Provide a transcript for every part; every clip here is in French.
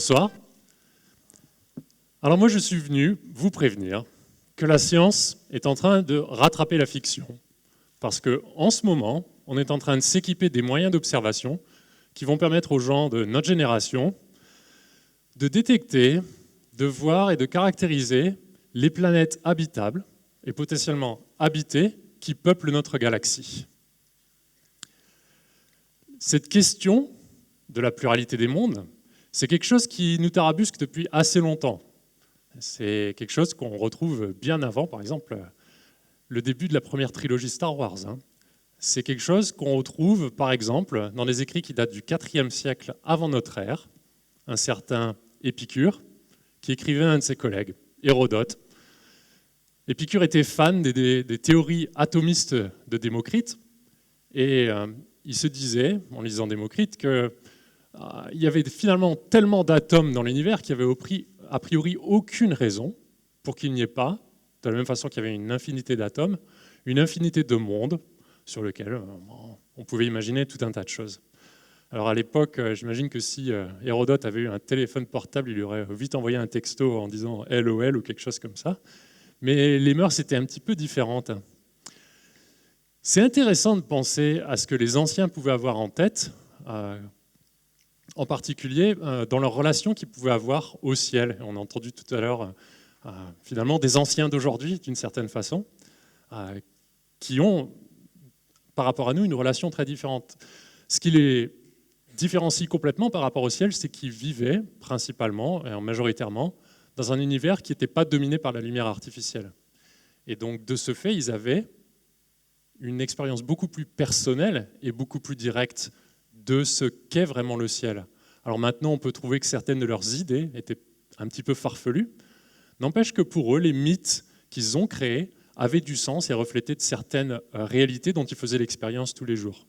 Bonsoir. Alors moi je suis venu vous prévenir que la science est en train de rattraper la fiction. Parce qu'en ce moment, on est en train de s'équiper des moyens d'observation qui vont permettre aux gens de notre génération de détecter, de voir et de caractériser les planètes habitables et potentiellement habitées qui peuplent notre galaxie. Cette question de la pluralité des mondes, c'est quelque chose qui nous tarabusque depuis assez longtemps. C'est quelque chose qu'on retrouve bien avant, par exemple, le début de la première trilogie Star Wars. C'est quelque chose qu'on retrouve, par exemple, dans des écrits qui datent du IVe siècle avant notre ère, un certain Épicure, qui écrivait à un de ses collègues, Hérodote. Épicure était fan des théories atomistes de Démocrite, et il se disait, en lisant Démocrite, qu'il y avait finalement tellement d'atomes dans l'univers qu'il n'y avait a priori aucune raison pour qu'il n'y ait pas, de la même façon qu'il y avait une infinité d'atomes, une infinité de mondes sur lesquels on pouvait imaginer tout un tas de choses. Alors à l'époque, j'imagine que si Hérodote avait eu un téléphone portable, il lui aurait vite envoyé un texto en disant LOL ou quelque chose comme ça. Mais les mœurs étaient un petit peu différentes. C'est intéressant de penser à ce que les anciens pouvaient avoir en tête, en particulier dans leur relation qu'ils pouvaient avoir au ciel. On a entendu tout à l'heure finalement des anciens d'aujourd'hui, d'une certaine façon, qui ont, par rapport à nous, une relation très différente. Ce qui les différencie complètement par rapport au ciel, c'est qu'ils vivaient principalement et majoritairement dans un univers qui n'était pas dominé par la lumière artificielle. Et donc, de ce fait, ils avaient une expérience beaucoup plus personnelle et beaucoup plus directe de ce qu'est vraiment le ciel. Alors maintenant, on peut trouver que certaines de leurs idées étaient un petit peu farfelues. N'empêche que pour eux, les mythes qu'ils ont créés avaient du sens et reflétaient de certaines réalités dont ils faisaient l'expérience tous les jours.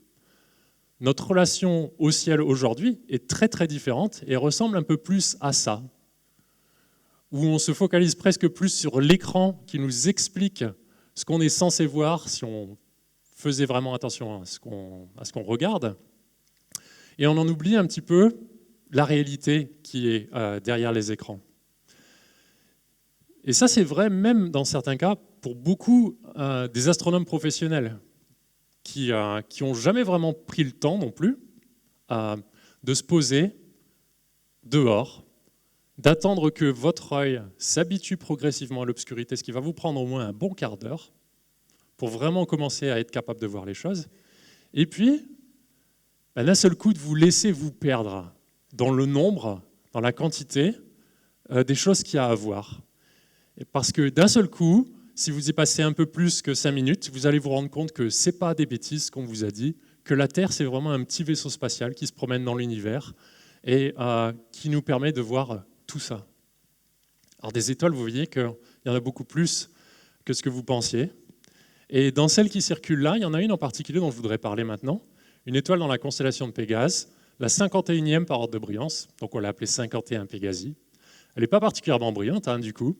Notre relation au ciel aujourd'hui est très très différente et ressemble un peu plus à ça, où on se focalise presque plus sur l'écran qui nous explique ce qu'on est censé voir si on faisait vraiment attention à ce qu'on regarde, et on en oublie un petit peu la réalité qui est derrière les écrans. Et ça, c'est vrai même dans certains cas pour beaucoup des astronomes professionnels qui n'ont jamais vraiment pris le temps non plus de se poser dehors, d'attendre que votre œil s'habitue progressivement à l'obscurité, ce qui va vous prendre au moins un bon quart d'heure pour vraiment commencer à être capable de voir les choses. Et puis, d'un seul coup, de vous laisser vous perdre dans le nombre, dans la quantité des choses qu'il y a à voir. Et parce que d'un seul coup, si vous y passez un peu plus que 5 minutes, vous allez vous rendre compte que ce n'est pas des bêtises qu'on vous a dit, que la Terre, c'est vraiment un petit vaisseau spatial qui se promène dans l'univers et qui nous permet de voir tout ça. Alors des étoiles, vous voyez qu'il y en a beaucoup plus que ce que vous pensiez. Et dans celles qui circulent là, il y en a une en particulier dont je voudrais parler maintenant, une étoile dans la constellation de Pégase, la 51e par ordre de brillance, donc on l'a appelée 51 Pégasi. Elle n'est pas particulièrement brillante, du coup,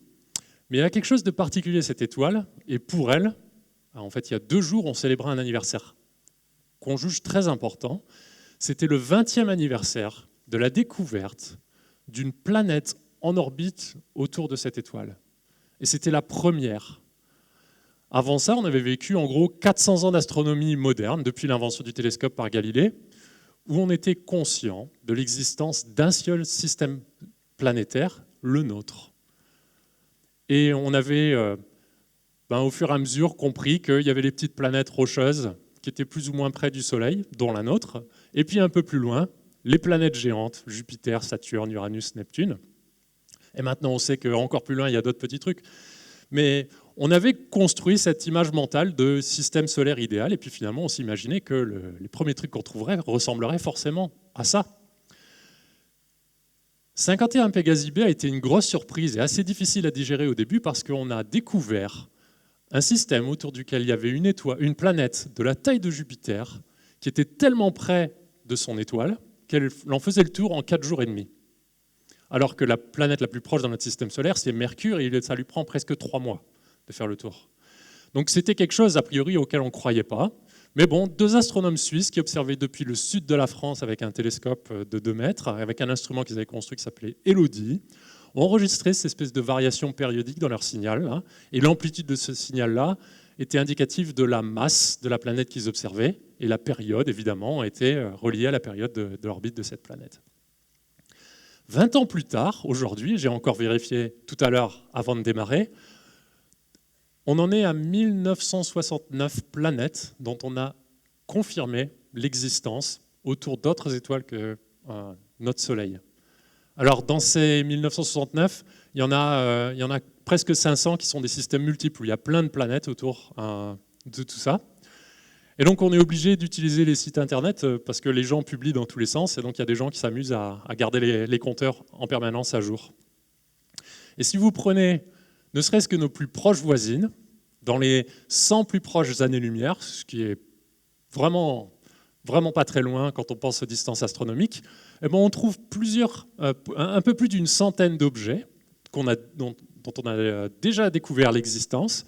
mais il y a quelque chose de particulier cette étoile, et pour elle, en fait, il y a 2 jours, on célébrait un anniversaire qu'on juge très important. C'était le 20e anniversaire de la découverte d'une planète en orbite autour de cette étoile. Et c'était la première. Avant ça, on avait vécu en gros 400 ans d'astronomie moderne, depuis l'invention du télescope par Galilée, où on était conscient de l'existence d'un seul système planétaire, le nôtre. Et on avait, au fur et à mesure, compris qu'il y avait les petites planètes rocheuses qui étaient plus ou moins près du Soleil, dont la nôtre, et puis un peu plus loin, les planètes géantes, Jupiter, Saturne, Uranus, Neptune. Et maintenant, on sait qu'encore plus loin, il y a d'autres petits trucs. Mais on avait construit cette image mentale de système solaire idéal, et puis finalement, on s'imaginait que les premiers trucs qu'on trouverait ressembleraient forcément à ça. 51 Pégasi b a été une grosse surprise et assez difficile à digérer au début parce qu'on a découvert un système autour duquel il y avait une planète de la taille de Jupiter qui était tellement près de son étoile qu'elle en faisait le tour en 4 jours et demi. Alors que la planète la plus proche dans notre système solaire, c'est Mercure, et ça lui prend presque 3 mois de faire le tour. Donc c'était quelque chose, a priori, auquel on ne croyait pas, Mais bon, 2 astronomes suisses qui observaient depuis le sud de la France avec un télescope de 2 mètres, avec un instrument qu'ils avaient construit qui s'appelait Elodie, ont enregistré ces espèces de variations périodiques dans leur signal, là, et l'amplitude de ce signal-là était indicative de la masse de la planète qu'ils observaient, et la période, évidemment, était reliée à la période de l'orbite de cette planète. 20 ans plus tard, aujourd'hui, j'ai encore vérifié tout à l'heure avant de démarrer, on en est à 1969 planètes dont on a confirmé l'existence autour d'autres étoiles que notre Soleil. Alors dans ces 1969, il y en a presque 500 qui sont des systèmes multiples, où il y a plein de planètes autour de tout ça. Et donc on est obligé d'utiliser les sites internet parce que les gens publient dans tous les sens, et donc il y a des gens qui s'amusent à garder les compteurs en permanence à jour. Et si vous prenez ne serait-ce que nos plus proches voisines, dans les 100 plus proches années-lumière, ce qui est vraiment pas très loin quand on pense aux distances astronomiques, eh ben on trouve un peu plus d'une centaine d'objets dont on a déjà découvert l'existence,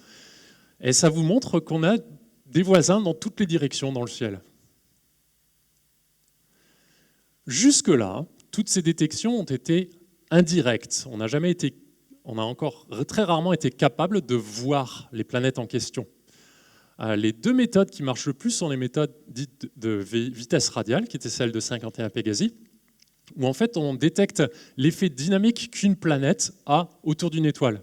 et ça vous montre qu'on a des voisins dans toutes les directions dans le ciel. Jusque-là, toutes ces détections ont été indirectes. On a encore très rarement été capable de voir les planètes en question. Les 2 méthodes qui marchent le plus sont les méthodes dites de vitesse radiale, qui étaient celles de 51 Pégasi, où en fait on détecte l'effet dynamique qu'une planète a autour d'une étoile.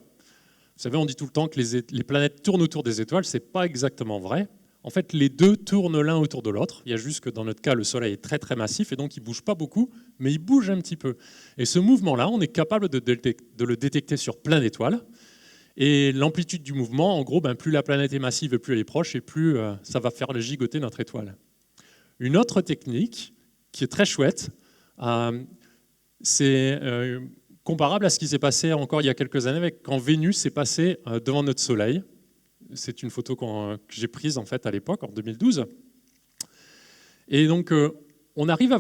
Vous savez, on dit tout le temps que les planètes tournent autour des étoiles, ce n'est pas exactement vrai. En fait, les deux tournent l'un autour de l'autre. Il y a juste que dans notre cas, le Soleil est très très massif et donc il ne bouge pas beaucoup, mais il bouge un petit peu. Et ce mouvement-là, on est capable de le détecter sur plein d'étoiles. Et l'amplitude du mouvement, en gros, plus la planète est massive et plus elle est proche, et plus ça va faire gigoter notre étoile. Une autre technique qui est très chouette, c'est comparable à ce qui s'est passé encore il y a quelques années quand Vénus est passée devant notre Soleil. C'est une photo que j'ai prise en fait à l'époque, en 2012. Et donc, on arrive à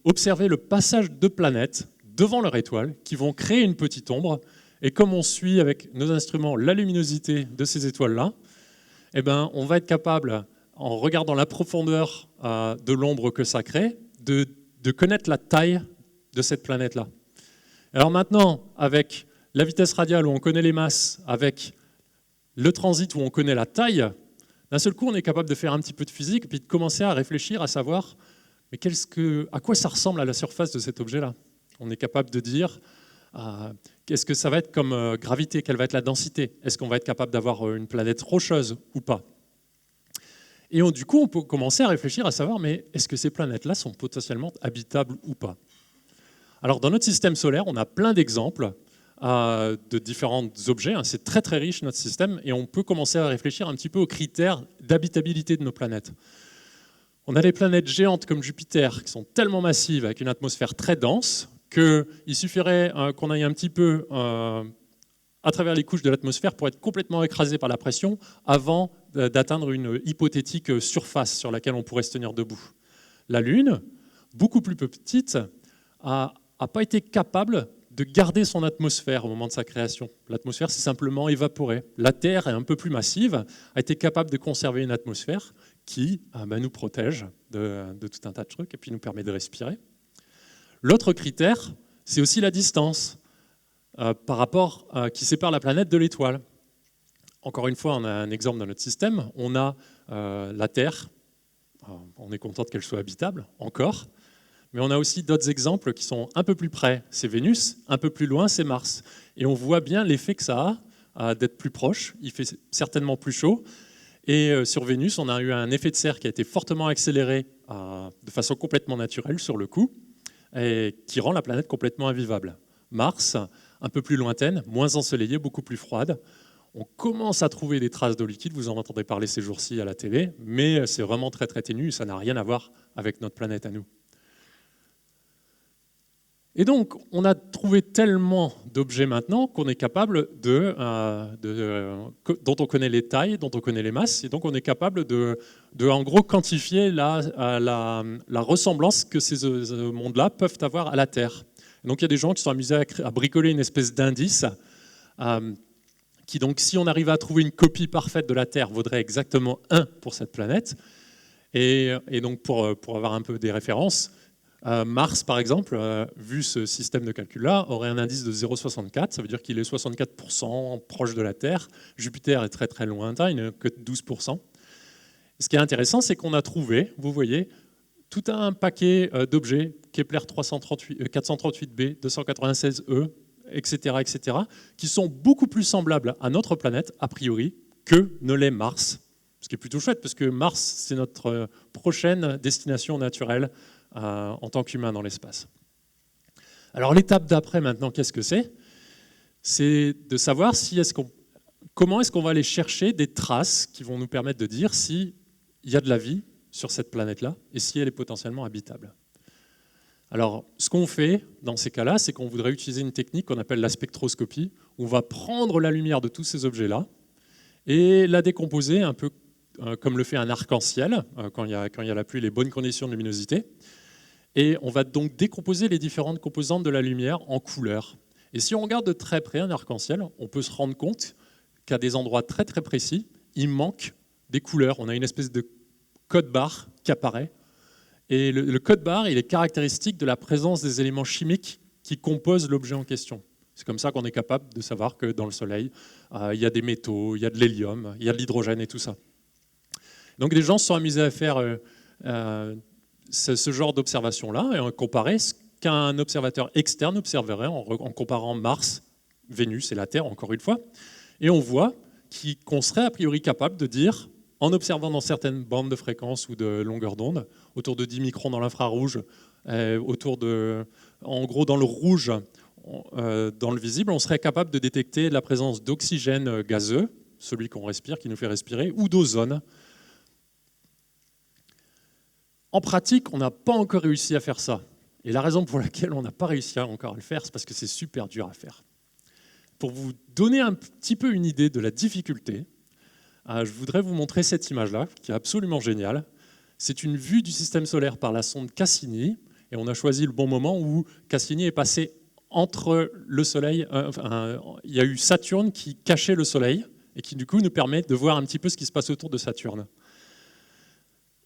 observer le passage de planètes devant leur étoile qui vont créer une petite ombre. Et comme on suit avec nos instruments la luminosité de ces étoiles-là, eh ben, on va être capable, en regardant la profondeur de l'ombre que ça crée, de connaître la taille de cette planète-là. Alors maintenant, avec la vitesse radiale où on connaît les masses, avec le transit où on connaît la taille, d'un seul coup, on est capable de faire un petit peu de physique et puis de commencer à réfléchir, à savoir mais à quoi ça ressemble à la surface de cet objet-là. On est capable de dire qu'est-ce que ça va être comme gravité, quelle va être la densité, est-ce qu'on va être capable d'avoir une planète rocheuse ou pas. Et du coup, on peut commencer à réfléchir à savoir mais est-ce que ces planètes-là sont potentiellement habitables ou pas. Alors dans notre système solaire, on a plein d'exemples de différents objets. C'est très très riche notre système et on peut commencer à réfléchir un petit peu aux critères d'habitabilité de nos planètes. On a des planètes géantes comme Jupiter qui sont tellement massives avec une atmosphère très dense qu'il suffirait qu'on aille un petit peu à travers les couches de l'atmosphère pour être complètement écrasé par la pression avant d'atteindre une hypothétique surface sur laquelle on pourrait se tenir debout. La Lune, beaucoup plus petite, n'a pas été capable de garder son atmosphère au moment de sa création. L'atmosphère s'est simplement évaporée. La Terre est un peu plus massive, a été capable de conserver une atmosphère qui nous protège de tout un tas de trucs et puis nous permet de respirer. L'autre critère, c'est aussi la distance qui sépare la planète de l'étoile. Encore une fois, on a un exemple dans notre système. On a la Terre. On est content qu'elle soit habitable, encore. Mais on a aussi d'autres exemples qui sont un peu plus près. C'est Vénus, un peu plus loin, c'est Mars. Et on voit bien l'effet que ça a d'être plus proche. Il fait certainement plus chaud. Et sur Vénus, on a eu un effet de serre qui a été fortement accéléré de façon complètement naturelle sur le coup, et qui rend la planète complètement invivable. Mars, un peu plus lointaine, moins ensoleillée, beaucoup plus froide. On commence à trouver des traces d'eau liquide, vous en entendez parler ces jours-ci à la télé, mais c'est vraiment très très ténu, ça n'a rien à voir avec notre planète à nous. Et donc, on a trouvé tellement d'objets maintenant qu'on est capable dont on connaît les tailles, dont on connaît les masses, et donc on est capable de en gros quantifier la ressemblance que ces mondes-là peuvent avoir à la Terre. Et donc il y a des gens qui sont amusés à bricoler une espèce d'indice qui donc, si on arrivait à trouver une copie parfaite de la Terre, vaudrait exactement 1 pour cette planète. Et donc, pour avoir un peu des références, Mars, par exemple, vu ce système de calcul-là, aurait un indice de 0,64, ça veut dire qu'il est 64% proche de la Terre. Jupiter est très très lointain, il n'est que 12%. Ce qui est intéressant, c'est qu'on a trouvé, vous voyez, tout un paquet d'objets, Kepler 438b, 296e, etc., etc., qui sont beaucoup plus semblables à notre planète, a priori, que ne l'est Mars. Ce qui est plutôt chouette, parce que Mars, c'est notre prochaine destination naturelle en tant qu'humain dans l'espace. Alors l'étape d'après maintenant, qu'est-ce que c'est? C'est de savoir comment est-ce qu'on va aller chercher des traces qui vont nous permettre de dire s'il y a de la vie sur cette planète-là et si elle est potentiellement habitable. Alors ce qu'on fait dans ces cas-là, c'est qu'on voudrait utiliser une technique qu'on appelle la spectroscopie, où on va prendre la lumière de tous ces objets-là et la décomposer un peu comme le fait un arc-en-ciel, quand il y a la pluie, les bonnes conditions de luminosité. Et on va donc décomposer les différentes composantes de la lumière en couleurs. Et si on regarde de très près un arc-en-ciel, on peut se rendre compte qu'à des endroits très très précis, il manque des couleurs. On a une espèce de code barre qui apparaît. Et le code barre, il est caractéristique de la présence des éléments chimiques qui composent l'objet en question. C'est comme ça qu'on est capable de savoir que dans le Soleil, il y a des métaux, il y a de l'hélium, il y a de l'hydrogène et tout ça. Donc des gens se sont amusés à faire ce genre d'observation-là et à comparer ce qu'un observateur externe observerait en comparant Mars, Vénus et la Terre, encore une fois. Et on voit qu'on serait a priori capable de dire, en observant dans certaines bandes de fréquences ou de longueur d'onde, autour de 10 microns dans l'infrarouge, en gros dans le rouge, dans le visible, on serait capable de détecter la présence d'oxygène gazeux, celui qu'on respire, qui nous fait respirer, ou d'ozone. En pratique, on n'a pas encore réussi à faire ça. Et la raison pour laquelle on n'a pas réussi encore à le faire, c'est parce que c'est super dur à faire. Pour vous donner un petit peu une idée de la difficulté, je voudrais vous montrer cette image-là, qui est absolument géniale. C'est une vue du système solaire par la sonde Cassini, et on a choisi le bon moment où Cassini est passé entre le Soleil. Il y a eu Saturne qui cachait le Soleil, et qui du coup nous permet de voir un petit peu ce qui se passe autour de Saturne.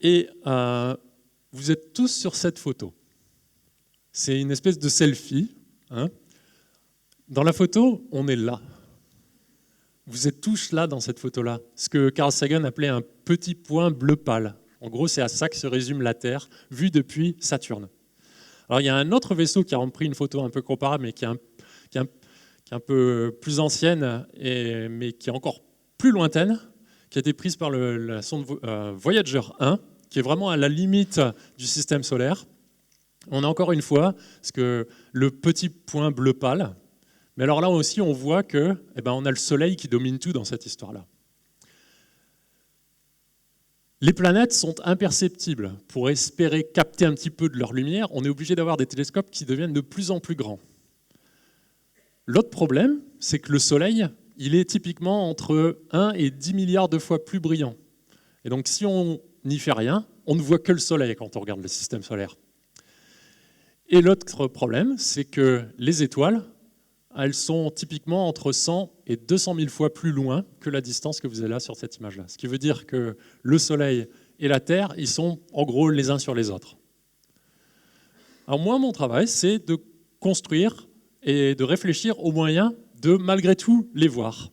Et vous êtes tous sur cette photo. C'est une espèce de selfie. Dans la photo, on est là. Vous êtes tous là dans cette photo-là. Ce que Carl Sagan appelait un petit point bleu pâle. En gros, c'est à ça que se résume la Terre, vue depuis Saturne. Alors, il y a un autre vaisseau qui a pris une photo un peu comparable, mais qui est un peu plus ancienne, mais qui est encore plus lointaine, qui a été prise par la sonde Voyager 1, qui est vraiment à la limite du système solaire. On a encore une fois le petit point bleu pâle. Mais alors là aussi, on voit on a le Soleil qui domine tout dans cette histoire-là. Les planètes sont imperceptibles. Pour espérer capter un petit peu de leur lumière, on est obligé d'avoir des télescopes qui deviennent de plus en plus grands. L'autre problème, c'est que le Soleil, il est typiquement entre 1 et 10 milliards de fois plus brillant. Et donc si on n'y fait rien, on ne voit que le Soleil quand on regarde le système solaire. Et l'autre problème, c'est que les étoiles, elles sont typiquement entre 100 et 200 000 fois plus loin que la distance que vous avez là sur cette image-là. Ce qui veut dire que le Soleil et la Terre, ils sont en gros les uns sur les autres. Alors moi, mon travail, c'est de construire et de réfléchir aux moyens de, malgré tout, les voir.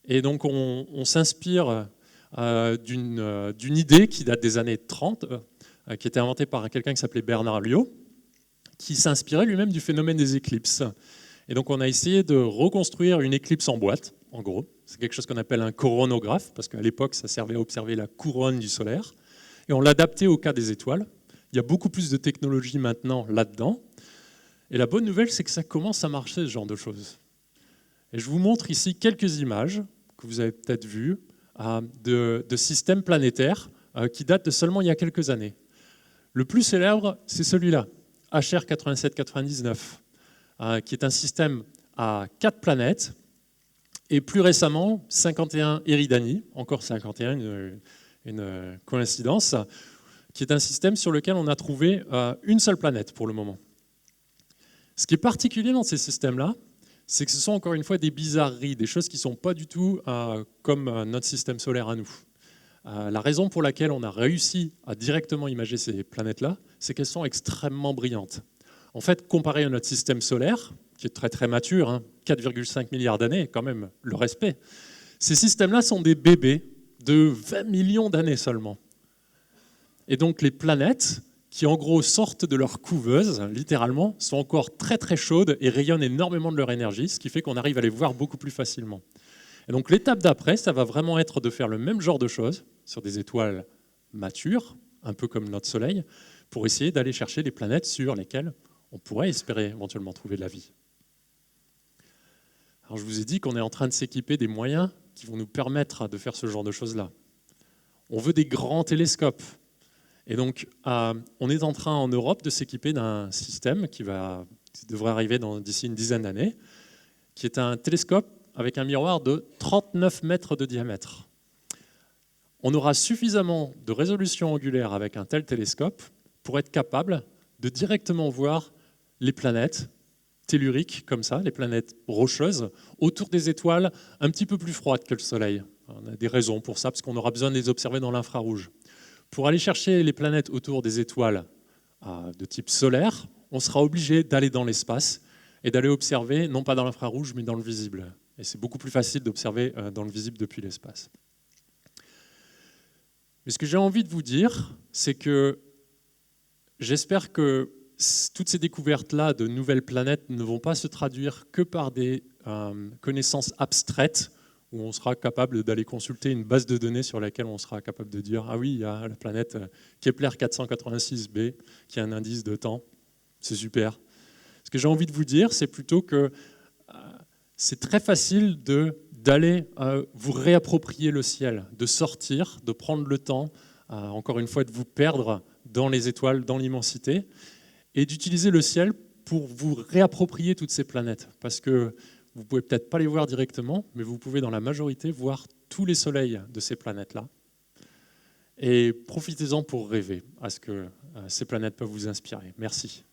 Et donc on s'inspire d'une idée qui date des années 30, qui était inventée par quelqu'un qui s'appelait Bernard Lyot, qui s'inspirait lui-même du phénomène des éclipses. Et donc on a essayé de reconstruire une éclipse en boîte, en gros. C'est quelque chose qu'on appelle un coronographe, parce qu'à l'époque, ça servait à observer la couronne du solaire. Et on l'a adapté au cas des étoiles. Il y a beaucoup plus de technologie maintenant là-dedans. Et la bonne nouvelle, c'est que ça commence à marcher, ce genre de choses. Et je vous montre ici quelques images que vous avez peut-être vues de systèmes planétaires qui datent de seulement il y a quelques années. Le plus célèbre, c'est celui-là, HR 8799, qui est un système à 4 planètes, et plus récemment, 51 Eridani, encore 51, une coïncidence, qui est un système sur lequel on a trouvé une seule planète pour le moment. Ce qui est particulier dans ces systèmes-là, c'est que ce sont encore une fois des bizarreries, des choses qui ne sont pas du tout comme notre système solaire à nous. La raison pour laquelle on a réussi à directement imager ces planètes-là, c'est qu'elles sont extrêmement brillantes. En fait, comparé à notre système solaire, qui est très très mature, 4,5 milliards d'années, quand même, le respect, ces systèmes-là sont des bébés de 20 millions d'années seulement. Et donc les planètes, qui en gros sortent de leur couveuse, littéralement, sont encore très très chaudes et rayonnent énormément de leur énergie, ce qui fait qu'on arrive à les voir beaucoup plus facilement. Et donc l'étape d'après, ça va vraiment être de faire le même genre de choses sur des étoiles matures, un peu comme notre Soleil, pour essayer d'aller chercher des planètes sur lesquelles on pourrait espérer éventuellement trouver de la vie. Alors je vous ai dit qu'on est en train de s'équiper des moyens qui vont nous permettre de faire ce genre de choses-là. On veut des grands télescopes. Et donc, on est en train en Europe de s'équiper d'un système qui devrait arriver d'ici une dizaine d'années, qui est un télescope avec un miroir de 39 mètres de diamètre. On aura suffisamment de résolution angulaire avec un tel télescope pour être capable de directement voir les planètes telluriques, comme ça, les planètes rocheuses, autour des étoiles un petit peu plus froides que le Soleil. On a des raisons pour ça, parce qu'on aura besoin de les observer dans l'infrarouge. Pour aller chercher les planètes autour des étoiles de type solaire, on sera obligé d'aller dans l'espace et d'aller observer, non pas dans l'infrarouge, mais dans le visible. Et c'est beaucoup plus facile d'observer dans le visible depuis l'espace. Mais ce que j'ai envie de vous dire, c'est que j'espère que toutes ces découvertes-là de nouvelles planètes ne vont pas se traduire que par des connaissances abstraites, où on sera capable d'aller consulter une base de données sur laquelle on sera capable de dire « Ah oui, il y a la planète Kepler 486b qui a un indice de temps, c'est super ». Ce que j'ai envie de vous dire, c'est plutôt que c'est très facile d'aller vous réapproprier le ciel, de sortir, de prendre le temps, encore une fois, de vous perdre dans les étoiles, dans l'immensité, et d'utiliser le ciel pour vous réapproprier toutes ces planètes. Parce que vous ne pouvez peut-être pas les voir directement, mais vous pouvez dans la majorité voir tous les soleils de ces planètes-là. Et profitez-en pour rêver à ce que ces planètes peuvent vous inspirer. Merci.